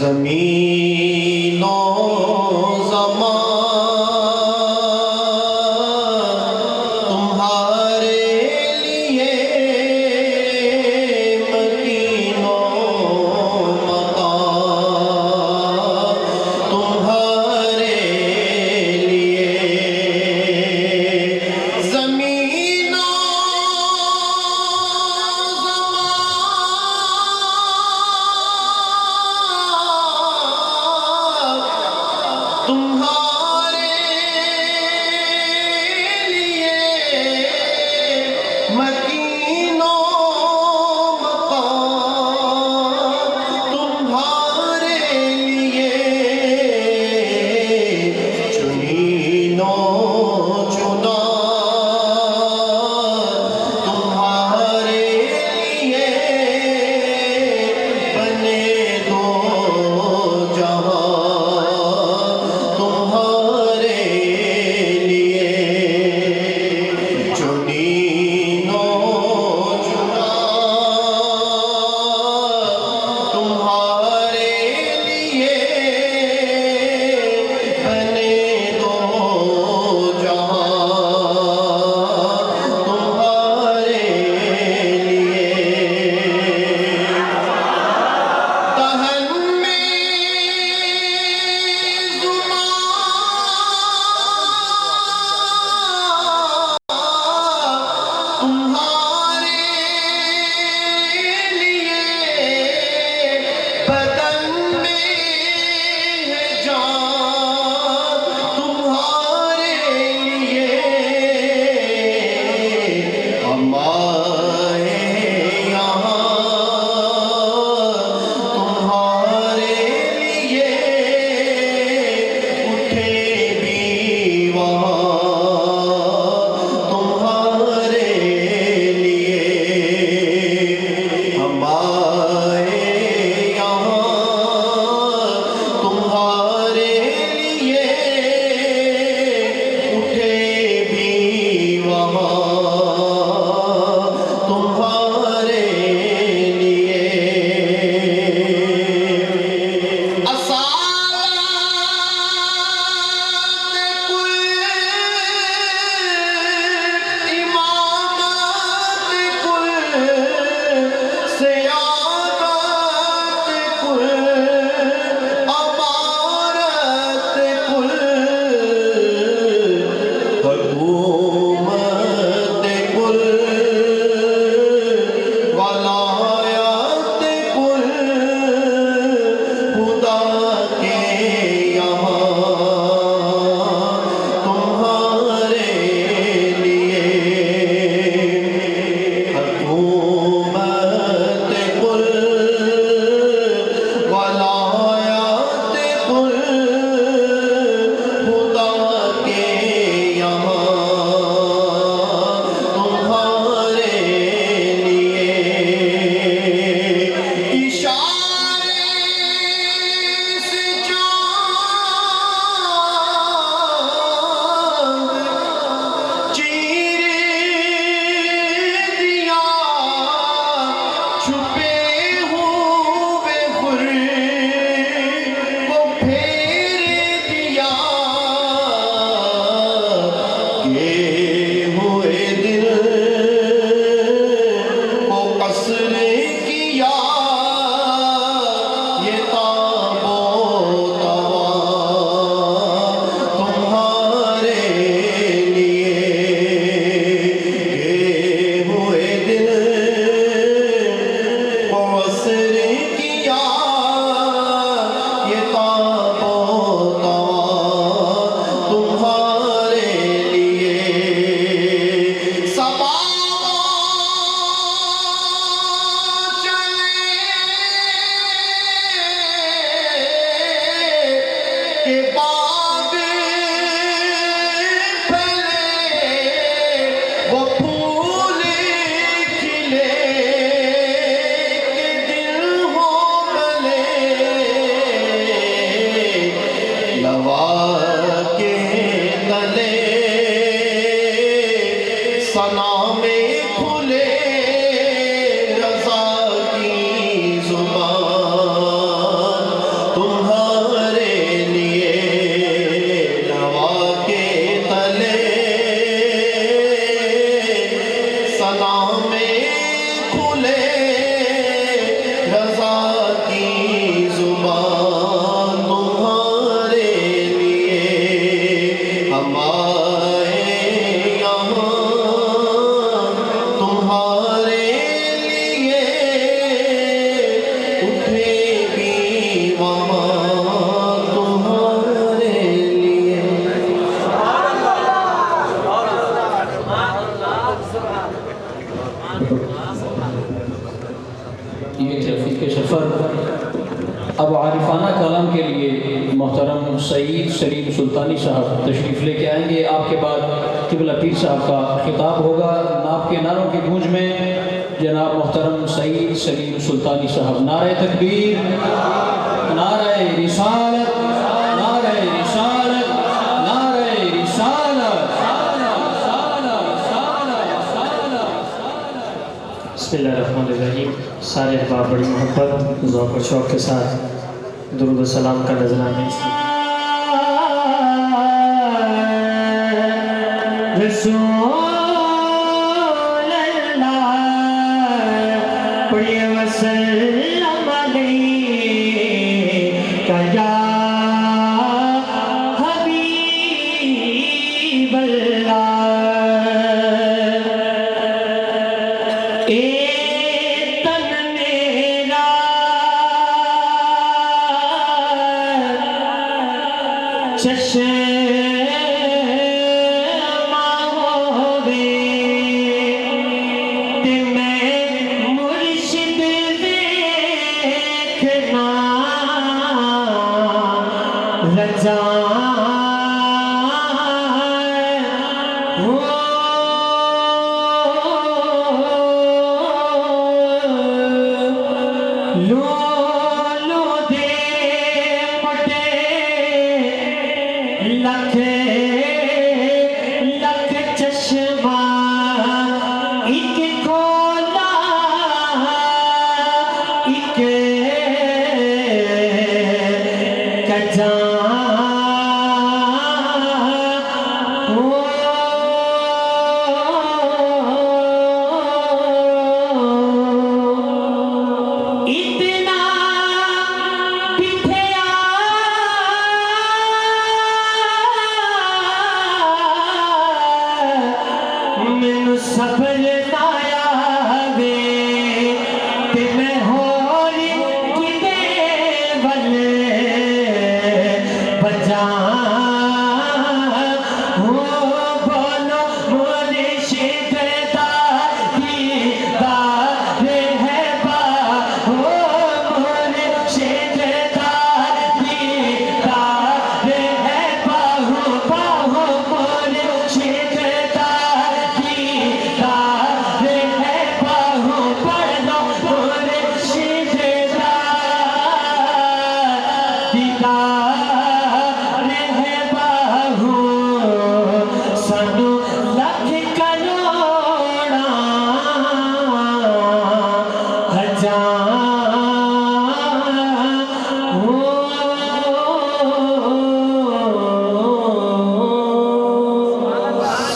زمین و زمان تمہارے لیے مکین و مکان تمہارے لیے زمین و تمہارے لیے مکین و مکان تمہارے لیے چنین و چنا تمہارے لیے بنے دو جہاں تمہارے لیے چنین و چنا تمہارے لیے بنے دو جہاں تمہارے لیے دہن میں تمہارے لیے بدن میں ہے جان تمہارے لیے ہمارے یہاں تمہارے لیے اٹھے بھی وہاں تمہارے لیے ہمارے یہاں تمہارے لیے اٹھے بھی وہاں تمہارے لیے حکومت کل ولایت کل خدا کے یہاں تمہارے لیے حکومت کل ولایت کل خدا کے یہاں تمہارے لیے اشارے سے چاند چیر دیا چھپے ہوئے خور کو پھیر دیا کہ ہوئے دل کو قصر کیا یہ تاب و توا تمہارے لیے کہ ہوئے دل کو قصر کیا یہ تاب و توا تمہارے لیے صبا چلے کہ باغ پھیلے وہ پھول کھلے کہ دل ہو گلے لوا کے گلے سنا میں کھلے یہ تھے رفیق سفر۔ اب عارفانہ کلام کے لیے محترم سعید سلیم سلطانی صاحب تشریف لے کے آئیں گے۔ آپ کے بعد قبلہ پیر صاحب کا خطاب ہوگا۔ نعت کے نعروں کی گونج میں جناب محترم سعید سلیم سلطانی صاحب نعرہ تکبیر، نعرہ رسالت، نعرہ رسالت، نعرہ رسالت۔ بسم اللہ الرحمن الرحیم۔ سارے احباب بڑی محبت، ذوق و شوق کے ساتھ درود و سلام کا نذرانہ رسول اللہ پڑھیے وسلم علیکہ یا حبیب اللہ۔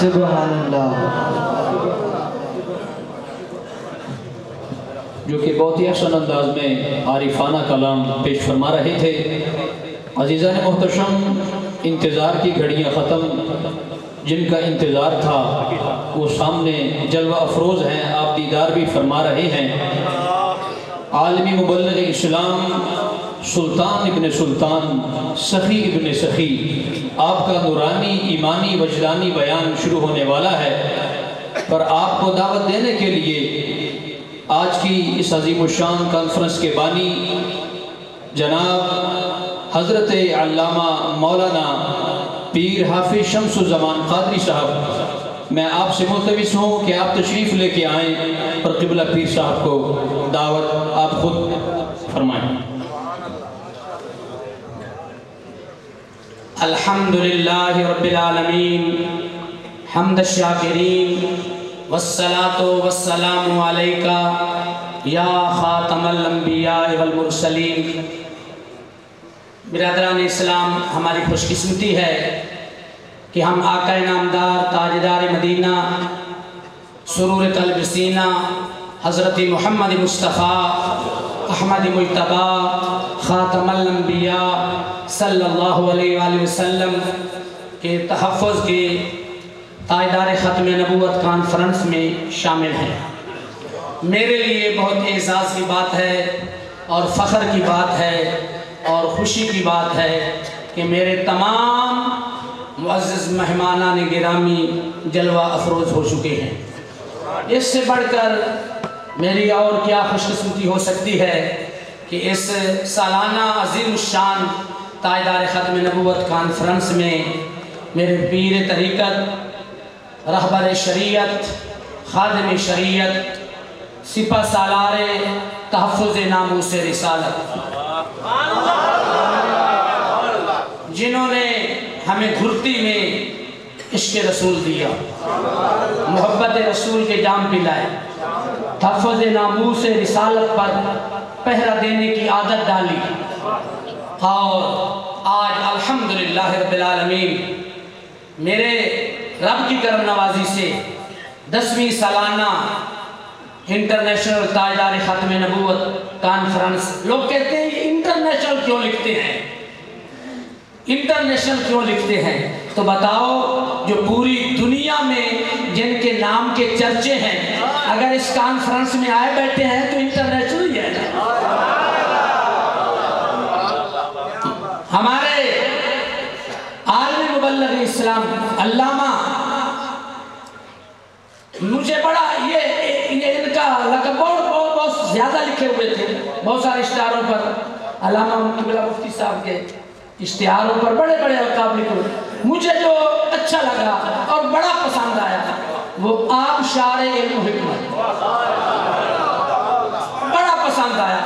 سبحان اللہ، جو کہ بہت ہی احسن انداز میں عارفانہ کلام پیش فرما رہے تھے۔ عزیزان محتشم، انتظار کی گھڑیاں ختم، جن کا انتظار تھا وہ سامنے جلوہ افروز ہیں، آپ دیدار بھی فرما رہے ہیں۔ عالمی مبلغ اسلام سلطان ابن سلطان، سخی ابن سخی، آپ کا نورانی ایمانی وجدانی بیان شروع ہونے والا ہے، پر آپ کو دعوت دینے کے لیے آج کی اس عظیم الشان کانفرنس کے بانی جناب حضرت علامہ مولانا پیر حافظ شمس الزمان قادری صاحب، میں آپ سے ملتمس ہوں کہ آپ تشریف لے کے آئیں اور قبلہ پیر صاحب کو دعوت آپ خود فرمائیں۔ الحمدللہ رب العالمین، حمد الشاکرین، والصلاة والسلام علیکہ یا خاتم الانبیاء والمرسلین۔ برادران اسلام، ہماری خوش قسمتی ہے کہ ہم آقا نامدار تاجدار مدینہ سرور قلب سینہ حضرت محمد مصطفیٰ احمد مجتبیٰ خاتم الانبیاء صلی اللہ علیہ وآلہ وسلم کے تحفظ کے تاجدار ختم نبوت کانفرنس میں شامل ہیں۔ میرے لیے بہت اعزاز کی بات ہے اور فخر کی بات ہے اور خوشی کی بات ہے کہ میرے تمام معزز مہمانان گرامی جلوہ افروز ہو چکے ہیں۔ اس سے بڑھ کر میری اور کیا خوش قسمتی ہو سکتی ہے کہ اس سالانہ عظیم الشان تاجدار ختم نبوت کانفرنس میں میرے پیر طریقت، رہبر شریعت، خادم شریعت، سپہ سالار تحفظ ناموس رسالت، جنہوں نے ہمیں گھرتی میں عشق رسول دیا، محبت رسول کے جام پلائے، تحفظ ناموس رسالت پر پہرا دینے کی عادت ڈالی، اور آج الحمدللہ رب العالمین میرے رب کی کرم نوازی سے 10ویں سالانہ انٹرنیشنل تاجدار ختم نبوت کانفرنس، لوگ کہتے ہیں یہ انٹرنیشنل کیوں لکھتے ہیں، انٹرنیشنل کیوں لکھتے ہیں؟ تو بتاؤ، جو پوری دنیا میں جن کے نام کے چرچے ہیں اگر اس کانفرنس میں آئے بیٹھے ہیں تو انٹرنیشنل ہی ہے نا۔ ہمارے عالم مبلغ اسلام علامہ، مجھے بڑا یہ ان کا لقب بہت زیادہ لکھے ہوئے تھے، بہت سارے اشتہاروں پر علامہ قبلہ مفتی صاحب کے اشتہاروں پر بڑے بڑے القاب لکھے ہوئے۔ مجھے جو اچھا لگا اور بڑا پسند آیا وہ آپ شعر علم و حکمت، بڑا پسند آیا۔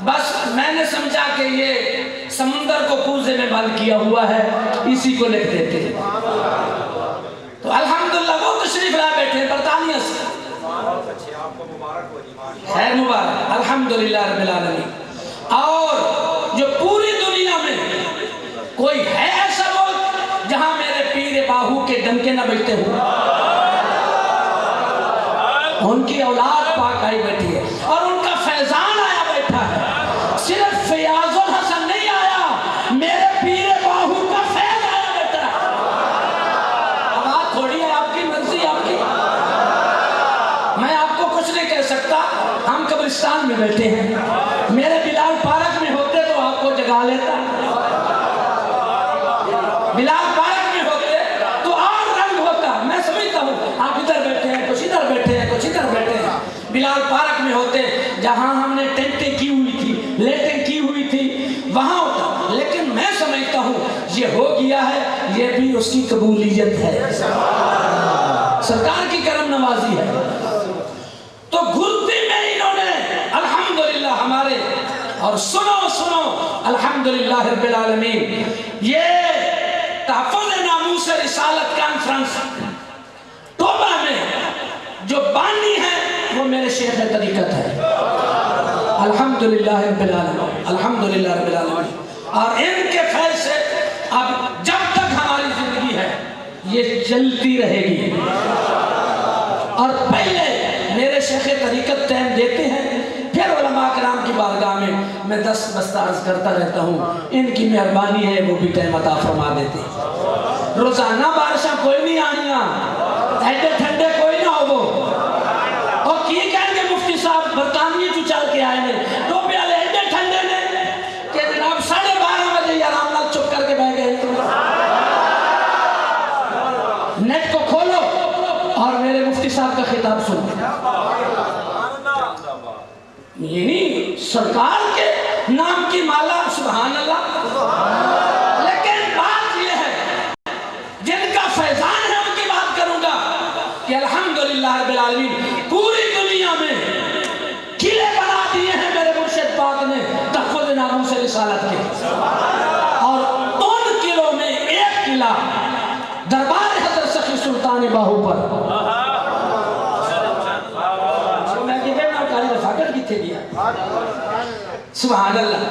بس میں نے سمجھا کہ یہ سمندر کو کوزے میں بند کیا ہوا ہے، اسی کو لکھ دیتے ہیں۔ تو الحمدللہ وہ تشریف لائے بیٹھے ہیں برطانیہ سے، خیر مبارک الحمدللہ رب العالمین۔ اور جو پوری دنیا میں کوئی ہے ایسا ملک جہاں میرے پیر باہو کے ڈنکے نہ بجتے ہوں، ان کی اولاد پاک آئی بیٹھی ہے اور ان کا فیضان آیا بیٹھا ہے۔ صرف فیاض الحسن نہیں آیا، میرے پیر باہو کا فیض آیا بیٹھا ہے۔ اب بات تھوڑی ہے آپ کی مرضی، آپ کی، میں آپ کو کچھ نہیں کہہ سکتا۔ ہم قبرستان میں بیٹھے ہیں، میرے بلال پارک میں ہوتے تو آپ کو جگا لیتا، بلال پارک میں ہوتے تو اور رنگ ہوتا۔ میں سمجھتا ہوں آپ ادھر بیٹھے ہیں، کچھ ادھر بیٹھے ہیں، کچھ ادھر بیٹھے ہیں۔ بلال پارک میں ہوتے جہاں ہم نے ٹینٹیں کی ہوئی تھی، لیٹیں کی ہوئی تھی، وہاں ہوتا۔ لیکن میں سمجھتا ہوں یہ ہو گیا ہے، یہ بھی اس کی قبولیت ہے، سرکار کی کرم نوازی ہے۔ تو گھرتی میں انہوں نے الحمدللہ ہمارے، اور سنو الحمدللہ رب العالمین، یہ تحفظ ناموس رسالت کانفرنس توبہ میں جو بانی ہے وہ میرے شیخ طریقت ہے، الحمدللہ رب العالمین، الحمدللہ رب العالمین۔ اور ان کے فیض سے اب جب تک ہماری زندگی ہے یہ چلتی رہے گی۔ اور پہلے میرے شیخ طریقت ٹائم دیتے ہیں، پھر علماء کرام کی بارگاہ میں دست عرض کرتا رہتا ہوں، ان کی مہربانی ہے وہ بھی ٹائم عطا فرما دیتے ہیں۔ روزانہ بارشاں کوئی نہیں آنیاں، ایڈے ٹھنڈے کوئی نہ ہو وہ، اور کی کہیں گے مفتی صاحب برطانیہ جو چل کے آئے ہیں تو بھی والے ایڈے ٹھنڈے نے کہ جناب 12:30 بجے یا آرام نال چپ کر کے بیٹھ گئے۔ نیٹ کو کھولو اور میرے مفتی صاحب کا خطاب سنو، یعنی سرکار کے نام کی مالا، سبحان اللہ۔ لیکن بات یہ ہے جن کا فیضان ہے ان کی بات کروں گا کہ الحمدللہ رب العالمین پوری دنیا میں قلعے بنا دیے ہیں میرے مرشد پاک نے تحفظ ناموس رسالت کے، اور ان قلعوں میں ایک قلعہ دربار حضرت سخی سلطان باہو پر، سبحان اللہ،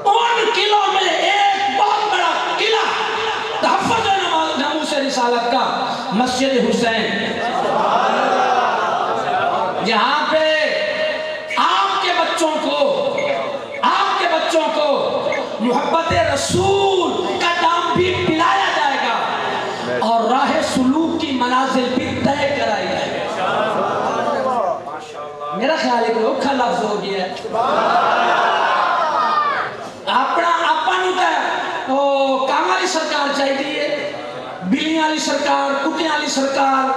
ان قلعوں میں ایک بہت بڑا قلعہ تحفظ ناموس رسالت کا مسجد حسین، جہاں پہ آپ کے بچوں کو محبت رسول کا نام بھی پلایا جائے گا اور راہ سلوک کی منازل بھی طے کرائی جائے گا۔ میرا خیال ہے کہ اوکھا لفظ ہو گیا ہے، اپنا کام والی سرکار چاہیے، بلیاں والی سرکار، کتیاں والی سرکار،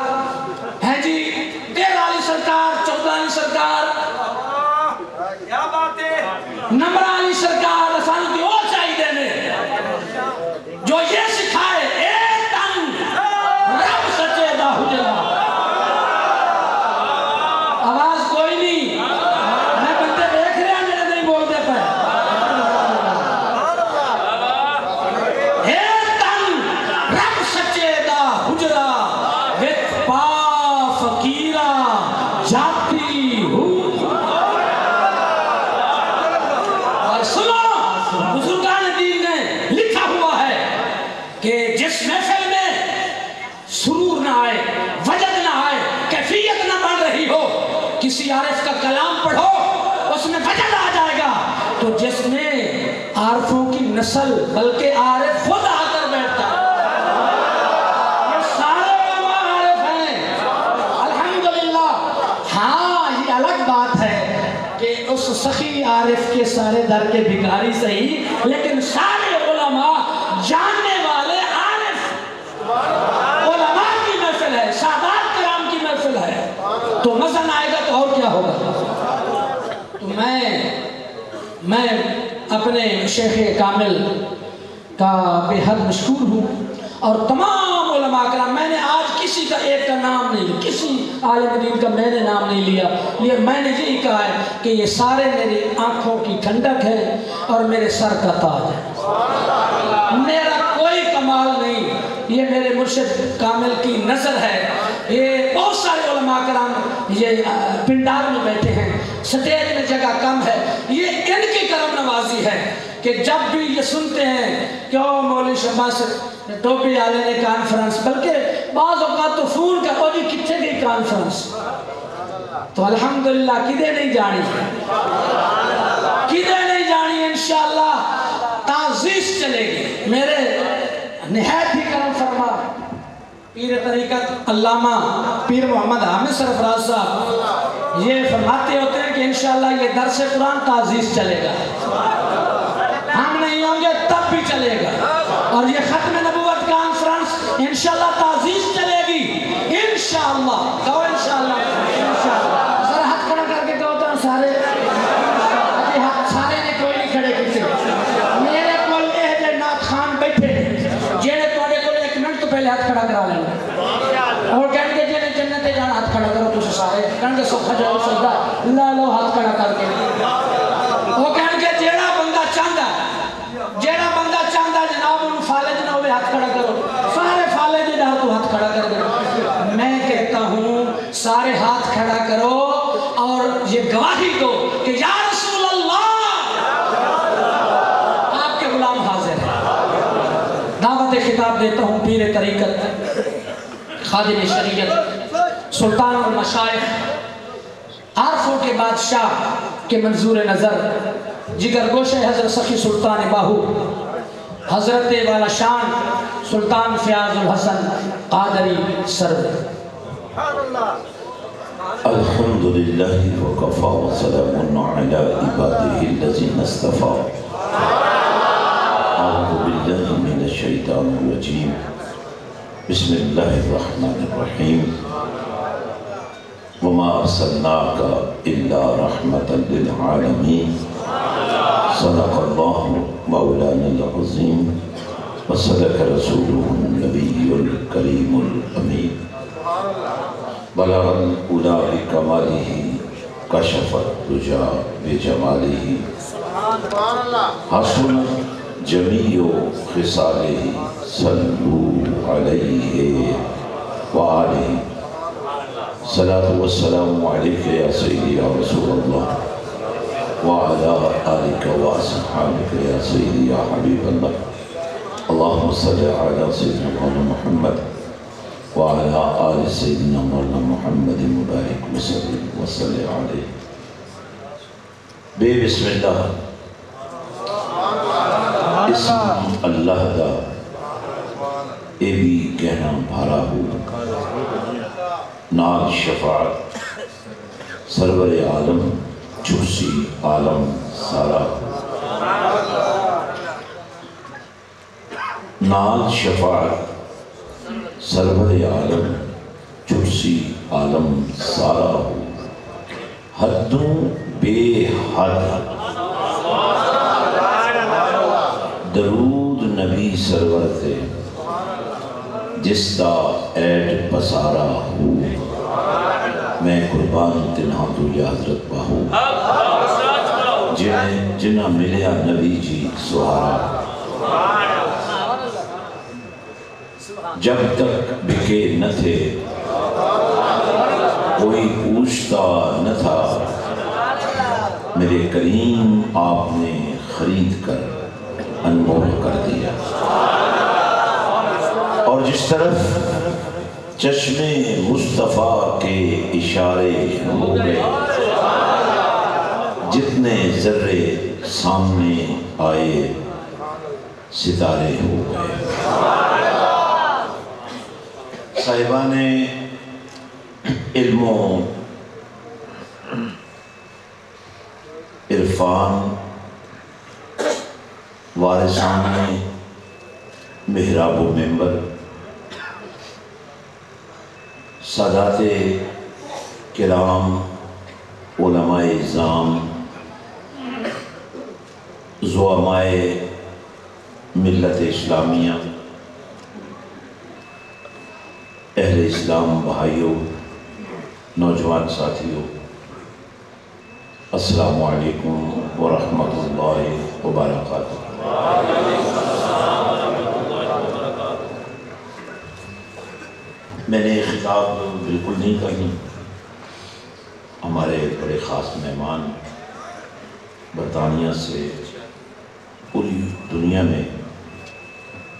فقیرا جاتی ہوں. اور سنو بزرگان دین نے لکھا ہوا ہے کہ جس محفل میں سرور نہ آئے، وجد نہ آئے، کیفیت نہ بڑھ رہی ہو، کسی عارف کا کلام پڑھو اس میں وجد آ جائے گا. تو جس میں عارفوں کی نسل بلکہ عارف خود آ کر بیٹھتا ہے. یہ سارے علماء عارف ہیں الحمدللہ. ہاں یہ الگ بات ہے کہ اس سخی عارف کے سارے در کے بھکاری صحیح، لیکن سارے علماء جاننے والے عارف. علماء کی محفل ہے، سادات کرام کی محفل ہے، تو مزن آئے گا تو اور کیا ہوگا. تو میں اپنے شیخ کامل کا بے حد مشکور ہوں اور تمام علماء کرام. میں نے آج کسی کا ایک کا نام نہیں لیا، کسی عالم دین کا میں نے نام نہیں لیا. میں نے یہی کہا ہے کہ یہ سارے میری آنکھوں کی ٹھنڈک ہے اور میرے سر کا تاج ہے. میرا کوئی کمال نہیں، یہ میرے مرشد کامل کی نظر ہے. یہ بہت سارے علماء کرام یہ پنڈال میں بیٹھے ہیں، سٹیج میں جگہ کم ہے، یہ ان کی کرم نوازی ہے کہ جب بھی یہ سنتے ہیں کہ او مولوی شمس ٹوپی والے نے کانفرنس، بلکہ بعض اوقات تو فون کا او جی کتنے گئی کانفرنس، تو الحمدللہ کدے نہیں جانی، کدے نہیں جانی. انشاءاللہ تعزیز چلے گی. میرے نہایت ہی کرم فرما پیر طریقت علامہ پیر محمد حامد سرفراز صاحب یہ فرماتے ہوتے ہیں کہ انشاءاللہ یہ درس قرآن تعزیز چلے گا. ہم نہیں ہوں گے تب بھی چلے گا. اور یہ ختم نبوت کانفرنس انشاءاللہ تعزیز چلے گی انشاءاللہ. کہو انشاءاللہ. ذرا ہاتھ کھڑا کر کے کہو تو سارے سارے نے کوئی نہیں کھڑے کسی. میرے کو یہ نات خان بیٹھے جیڑے توڑے کو ایک منٹ تو پہلے ہاتھ کھڑا کرا لیں اور کہیں گے جیڑے جنتے جانا ہاتھ کھڑا کرو تو سارے کہیں گے سوکھا جاؤ سجدہ لا لو ہاتھ کھڑا کر کے. وہ کہیں گے جیڑا بندہ چاندہ جناب انہوں فالج نہ ہوئے ہاتھ کھڑا کرو. سارے فالج جہاں تو ہاتھ کھڑا کر دو. میں کہتا ہوں سارے ہاتھ کھڑا کرو اور یہ گواہی دو کہ یا رسول اللہ آپ کے غلام حاضر ہیں. دعوت خطاب دیتا ہوں پیر طریقت خادم شریعت سلطان المشائخ عارفوں کے بادشاہ کے منظور نظر جگر گوشے حضرت سخی سلطان باہو حضرت والا شان سلطان فیاض الحسن قادری سرور. الحمدللہ وکفا وسلام علی عبادہ الذین اصطفا. اعوذ باللہ من الشیطان الرجیم. بسم اللہ الرحمن الرحیم. وما ارسلناک الا رحمتا للعالمین. صدق اللہ مولانا العظیم وصدق رسولہ النبی الکریم الامین. بلغ الأولى بکمالہ کشفت الدجى بجمالہ. حسنت جمیع خصالہ صلوا علیہ وآلہ. صلاة والسلام علیک یا سیدی یا رسول اللہ وعلى آلک واصحابک یا سیدی یا حبیب اللہ. اللہم صلی علی سیدنا محمد وعلى آل سيدنا مولانا محمد مبارک وسلم وصلی علیہ. بے بسم اللہ اسم اللہ دا اے بھی کہنا بھارا ہو. نال شفاعت سرور عالم چرسی عالم سارا. نال شفاعت سرور عالم چرسی عالم سارا ہو. حدوں بے حد درود نبی سرور تے جس دا ایڈ پسارا ہو. میں قربان تنہا تو یا حضرت باہو جنہ ملیا نبی جی سہارا. جب تک بکے نہ تھے کوئی پوچھتا نہ تھا، میرے کریم آپ نے خرید کر انمول کر دیا۔ اور جس طرف چشمے مصطفیٰ کے اشارے ہو گئے، جتنے ذرے سامنے آئے ستارے ہو گئے۔ صاحبان علم و عرفان، وارثان محراب و منبر، سادات کرام، علماء اعظام، زعمائے ملت اسلامیہ، اہل اسلام بھائیوں، نوجوان ساتھیوں، السلام علیکم ورحمۃ اللہ وبرکاتہ۔ میں نے خطاب بالکل نہیں کرنی، ہمارے بڑے خاص مہمان برطانیہ سے پوری دنیا میں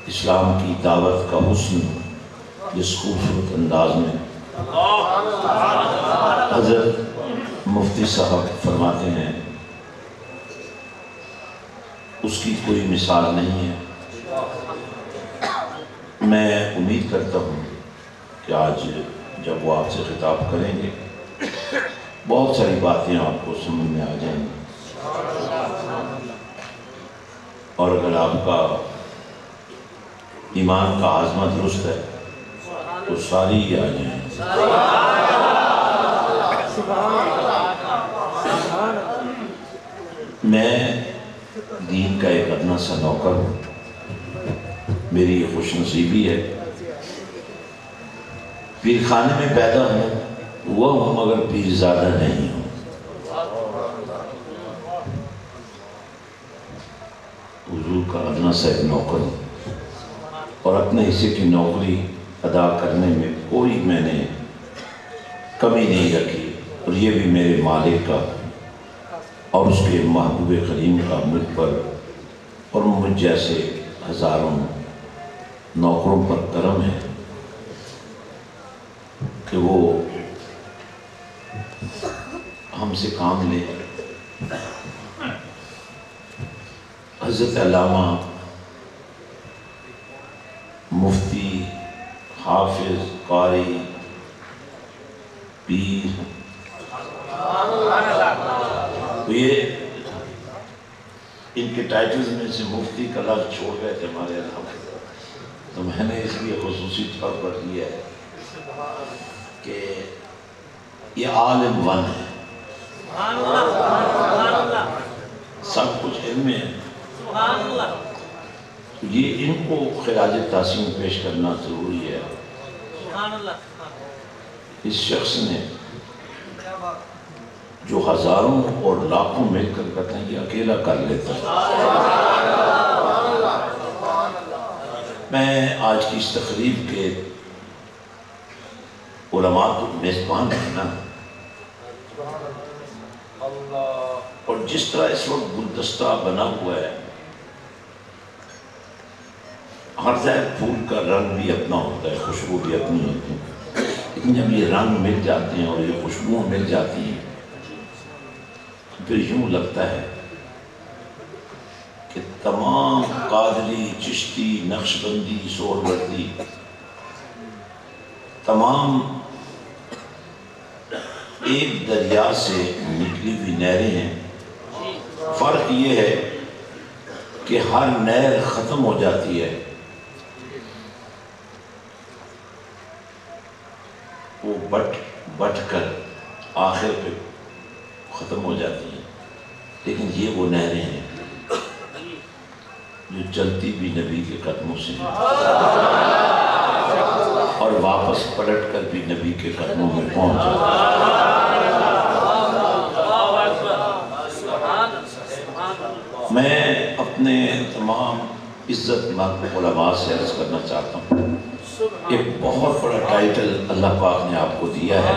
اسلام کی دعوت کا حسن جس خوبصورت انداز میں حضرت مفتی صاحب فرماتے ہیں، اس کی کوئی مثال نہیں ہے۔ میں امید کرتا ہوں کہ آج جب وہ آپ سے خطاب کریں گے بہت ساری باتیں آپ کو سمجھ میں آ جائیں گی، اور اگر آپ کا ایمان کا عازمہ درست ہے تو ساری ہی آ جائیں۔ میں دین کا ایک ادنا سا نوکر ہوں، میری یہ خوش نصیبی ہے، پیر خانے میں پیدا ہوا ہوں مگر پیر زادہ نہیں ہوں۔ حضور کا ادنا سا ایک نوکر ہوں، اور اپنے حصے کی نوکری ادا کرنے میں کوئی میں نے کمی نہیں رکھی، اور یہ بھی میرے مالک کا اور اس کے محبوب کریم کا مجھ پر اور مجھ جیسے ہزاروں نوکروں پر کرم ہے کہ وہ ہم سے کام لے۔ حضرت علامہ مفتی حافظ قاری پیر، یہ ان کے ٹائٹلز میں سے مفتی کا لفظ چھوڑ گئے تھے ہمارے علامہ، تو میں نے اس لیے خصوصی طور پر لیا ہے کہ یہ عالم ون ہے، سب کچھ علم میں ہے، یہ ان کو خراج تحسین پیش کرنا ضروری ہے۔ اس شخص نے جو ہزاروں اور لاکھوں مل کر کرتے ہیں یہ اکیلا کر لیتا ہے۔ میں آج کی اس تقریب کے علماء کو میزبان رہنا، اور جس طرح اس وقت گلدستہ بنا ہوا ہے، ہر ظاہر پھول کا رنگ بھی اپنا ہوتا ہے، خوشبو بھی اپنی ہوتی ہے، لیکن جب یہ رنگ مل جاتے ہیں اور یہ خوشبو مل جاتی ہیں پھر یوں لگتا ہے کہ تمام قادری، چشتی، نقشبندی، سہروردی، تمام ایک دریا سے نکلی ہوئی نہریں ہیں۔ فرق یہ ہے کہ ہر نہر ختم ہو جاتی ہے، وہ بٹ کر آخر پہ ختم ہو جاتی ہیں، لیکن یہ وہ نہریں ہیں جو چلتی بھی نبی کے قدموں سے ہیں اور واپس پلٹ کر بھی نبی کے قدموں میں پہنچ جاتی ہیں۔ میں اپنے تمام عزت مند علماء سے عرض کرنا چاہتا ہوں، ایک بہت بڑا ٹائٹل اللہ پاک نے آپ کو دیا ہے،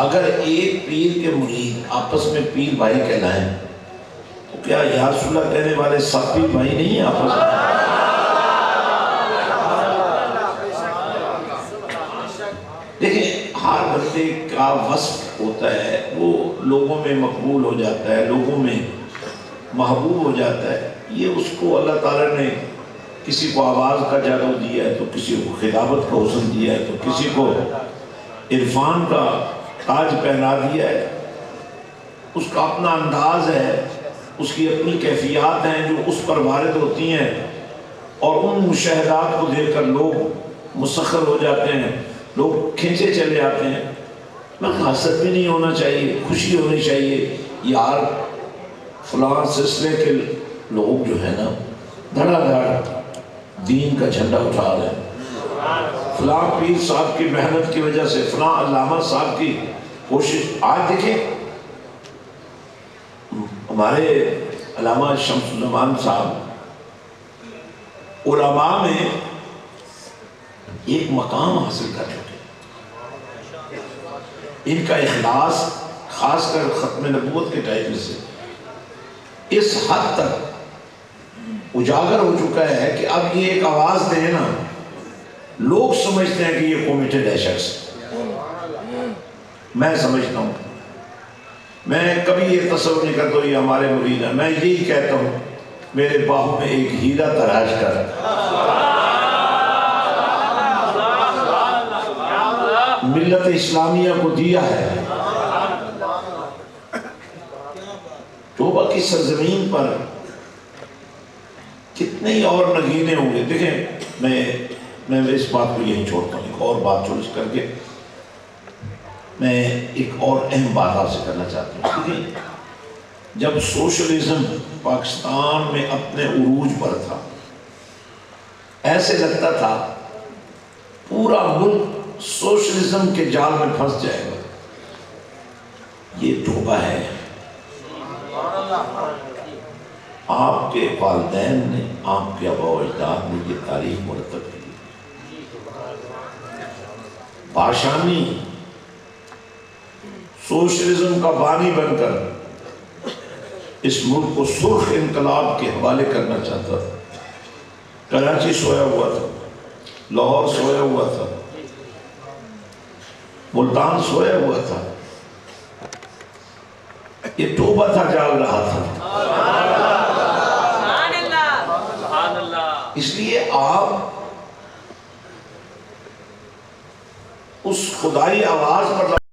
اگر ایک پیر کے مرید آپس میں پیر بھائی کہلائیں تو کیا یا رسول اللہ کہنے والے سب پیر بھائی نہیں ہیں آپس میں؟ دیکھیں ہر بندے کا وصف ہوتا ہے، وہ لوگوں میں مقبول ہو جاتا ہے، لوگوں میں محبوب ہو جاتا ہے. یہ اس کو اللہ تعالیٰ نے کسی کو آواز کا جادو دیا ہے، تو کسی کو خطابت کا حسن دیا ہے، تو کسی کو عرفان کا تاج پہنا دیا ہے. اس کا اپنا انداز ہے، اس کی اپنی کیفیات ہیں جو اس پر وارد ہوتی ہیں، اور ان مشاہدات کو دیکھ کر لوگ مسخر ہو جاتے ہیں، لوگ کھینچے چلے آتے ہیں. میں حسد بھی نہیں ہونا چاہیے، خوشی ہونی چاہیے. یار فلاں سلسلے کے لوگ جو ہے نا دھڑا دھڑ دین کا جھنڈا اٹھا رہے ہیں، فلاں پیر صاحب کی محنت کی وجہ سے، فلاں علامہ صاحب کی کوشش. آج دیکھیں ہمارے علامہ شمس الزمان صاحب علماء میں ایک مقام حاصل کر چکے ہیں. ان کا اخلاص خاص کر ختم نبوت کے ٹائم سے اس حد تک اجاگر ہو چکا ہے کہ اب یہ ایک آواز دیں نا، لوگ سمجھتے ہیں کہ یہ کمیٹڈ ہے شخص. میں سمجھتا ہوں، میں کبھی یہ تصور نہیں کرتا یہ ہمارے مرید ہیں. میں یہی کہتا ہوں میرے باہو میں ایک ہیرا تراش کر ملت اسلامیہ کو دیا ہے. توبہ کی سرزمین پر کتنے ہی اور نگینے ہوں گے. دیکھیں میں اس بات کو یہی چھوڑتا ہوں. ایک اور بات چھوڑ کر کے میں ایک اور اہم بات آپ سے کرنا چاہتا ہوں. دیکھیں جب سوشلزم پاکستان میں اپنے عروج پر تھا، ایسے لگتا تھا پورا ملک سوشلزم کے جال میں پھنس جائے گا. یہ توبہ ہے. آپ کے والدین نے، آپ کے آباء و اجداد نے یہ تاریخ مرتب کی. باشانی سوشلزم کا بانی بن کر اس ملک کو سرخ انقلاب کے حوالے کرنا چاہتا تھا. کراچی سویا ہوا تھا، لاہور سویا ہوا تھا، ملتان سویا ہوا تھا. یہ توبہ تھا، جاگ رہا تھا. اس لیے آپ اس خدائی آواز پر